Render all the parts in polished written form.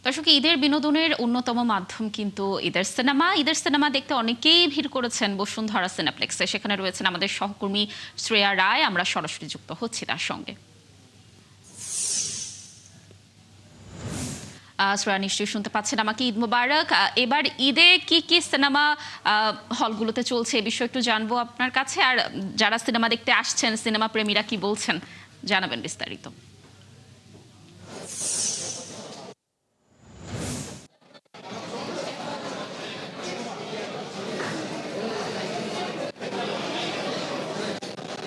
দর্শক, ঈদের বিনোদনের অন্যতম মাধ্যম কিন্তু ঈদের সিনেমা দেখতে অনেকেই ভিড় করেছেন বসুন্ধরা সিনেপ্লেক্সে। সেখানে রয়েছেন আমাদের সহকর্মী শ্রেয়া রায়। আমরা সরাসরি যুক্ত হচ্ছি তার সঙ্গে। শ্রেয়া, নিশ্চয়ই শুনতে পাচ্ছেন আমাকে। ঈদ মোবারক। এবার ঈদে কি কি সিনেমা হলগুলোতে চলছে এ বিষয়ে একটু জানবো আপনার কাছে। আর যারা সিনেমা দেখতে আসছেন, সিনেমা প্রেমীরা কি বলছেন, জানাবেন বিস্তারিত।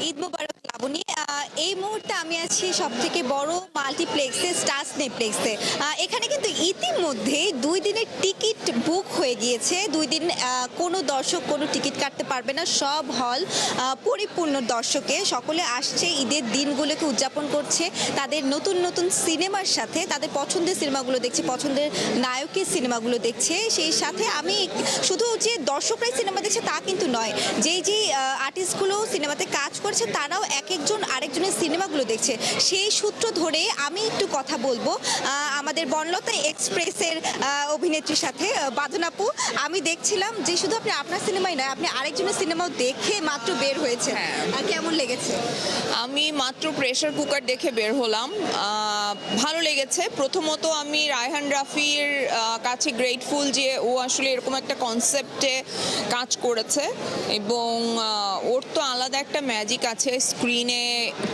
ঈদ মোবারক লাবণী। এই মুহূর্তে আমি আছি সব থেকে বড় মাল্টিপ্লেক্সে, স্টার সিনেপ্লেক্সে। এখানে কিন্তু ইতিমধ্যে 2 দিনের টিকিট বুক হয়ে গিয়েছে। 2 দিন কোনো দর্শক কোনো টিকিট কাটতে পারবে না। সব হল পরিপূর্ণ দর্শকে। সকলে আসছে ঈদের দিনগুলোকে উদযাপন করছে তাদের নতুন নতুন সিনেমার সাথে। তাদের পছন্দের সিনেমাগুলো দেখছে, পছন্দের নায়কের সিনেমাগুলো দেখছে। সেই সাথে আমি শুধু যে দর্শকরাই সিনেমা দেখছে তা কিন্তু নয়, যেই আর্টিস্টগুলো সিনেমাতে কাজ করেছে তারাও এক একজন আরেকজনের সিনেমাগুলো দেখছে। সেই সূত্র ধরে আমি একটু কথা বলবো আমাদের বনলতা এক্সপ্রেসের অভিনেত্রীর সাথে, বাঁধন আপু। আমি দেখছিলাম যে শুধু আপনি আপনার সিনেমাই নয়, আপনি আরেকজনের সিনেমাও দেখে মাত্র বের হয়েছে। কেমন লেগেছে? আমি মাত্র প্রেসার কুকার দেখে বের হলাম। ভালো লেগেছে। প্রথমত আমি রায়হান রাফির কাছে গ্রেটফুল যে ও আসলে এরকম একটা কনসেপ্টে কাজ করেছে, এবং ওর তো আলাদা একটা ম্যাজিক আছে স্ক্রিনে,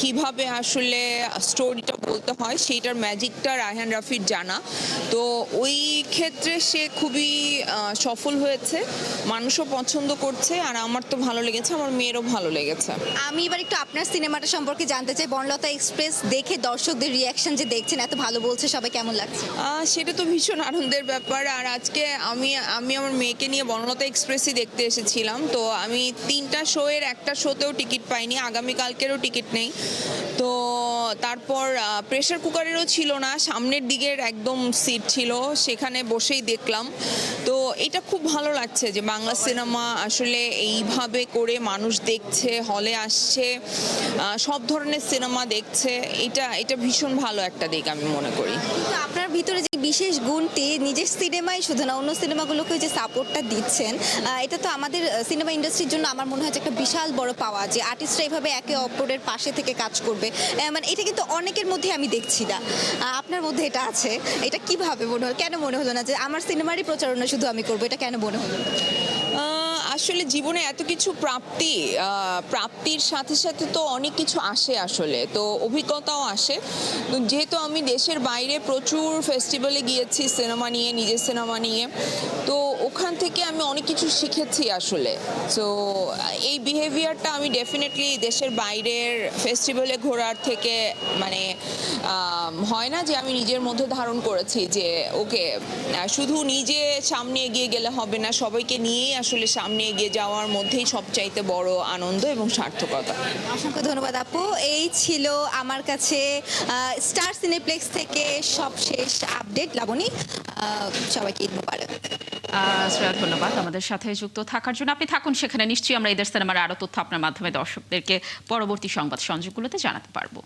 কিভাবে আসলে স্টোরিটা বলতে হয় সেইটার ম্যাজিকটা রায়হান রাফির জানা। তো ওই ক্ষেত্রে সে খুবই সফল হয়েছে, মানুষও পছন্দ করছে, আর আমার তো ভালো লেগেছে, আমার মেয়েরও ভালো লেগেছে। আমি এবার একটু আপনার সিনেমাটা সম্পর্কে জানতে চাই। বনলতা এক্সপ্রেস দেখে দর্শকদের রিয়াকশন যে দেখছেন, এত ভালো বলছে সবাই, কেমন লাগছে? সেটা তো ভীষণ আনন্দের ব্যাপার। আর আজকে আমি আমার মেয়েকে নিয়ে বনলতা এক্সপ্রেসই দেখতে এসেছিলাম। তো আমি 3টা শোয়ের একটা শোতেও টিকিট পাইনি, আগামীকালকেরও টিকিট নেই। তো তারপর প্রেসার কুকারেরও ছিল না, সামনের দিকের একদম সিট ছিল, সেখানে বসেই দেখলাম। তো এটা খুব ভালো লাগছে যে বাংলা সিনেমা আসলে এইভাবে করে মানুষ দেখছে, হলে আসছে, সব ধরনের সিনেমা দেখছে। এটা ভীষণ ভালো একটা দিক আমি মনে করি। কিন্তু আপনার ভিতরে যে বিশেষ গুণটি, নিজের সিনেমায় শুধু না অন্য সিনেমাগুলোকে যে সাপোর্টটা দিচ্ছেন, এটা তো আমাদের সিনেমা ইন্ডাস্ট্রির জন্য আমার মনে হয় যে একটা বিশাল বড় পাওয়া, যে আর্টিস্টরা এভাবে একে অপরের পাশে থেকে কাজ করবে। মানে এটা কিন্তু অনেকের মধ্যে আমি দেখছি না, আপনার মধ্যে এটা আছে। এটা কিভাবে মনে হলো, কেন মনে হলো না যে আমার সিনেমারই প্রচারণা শুধু আমি করবো? এটা কেন মনে হলো? আসলে জীবনে এত কিছু প্রাপ্তির সাথে সাথে তো অনেক কিছু আসে আসলে, তো অভিজ্ঞতাও আসে। যেহেতু আমি দেশের বাইরে প্রচুর ফেস্টিভ্যালে গিয়েছি সিনেমা নিয়ে, নিজের সিনেমা নিয়ে, তো ওখান থেকে আমি অনেক কিছু শিখেছি আসলে। তো এই বিহেভিয়ারটা আমি ডেফিনেটলি দেশের বাইরের ফেস্টিভ্যালে ঘোরার থেকে, মানে হয় না যে আমি নিজের মধ্যে ধারণ করেছি যে ওকে শুধু নিজে সামনে এগিয়ে গেলে হবে না, সবাইকে নিয়েই আসলে সামনে এগিয়ে যাওয়ার মধ্যেই সবচাইতে বড় আনন্দ এবং সার্থকতা। অসংখ্য ধন্যবাদ আপু। এই ছিল আমার কাছে স্টার সিনেপ্লেক্স থেকে সবশেষ আপডেট। লাবণী, সবাইকে ঈদ মোবারক। শ্রেয়া, ধন্যবাদ আমাদের সাথে যুক্ত থাকার জন্য। আপনি থাকুন সেখানে, নিশ্চয়ই আমরা ঈদের সিনেমার আরও তথ্য আপনার মাধ্যমে দর্শকদেরকে পরবর্তী সংবাদ সংযোগগুলোতে জানাতে পারবো।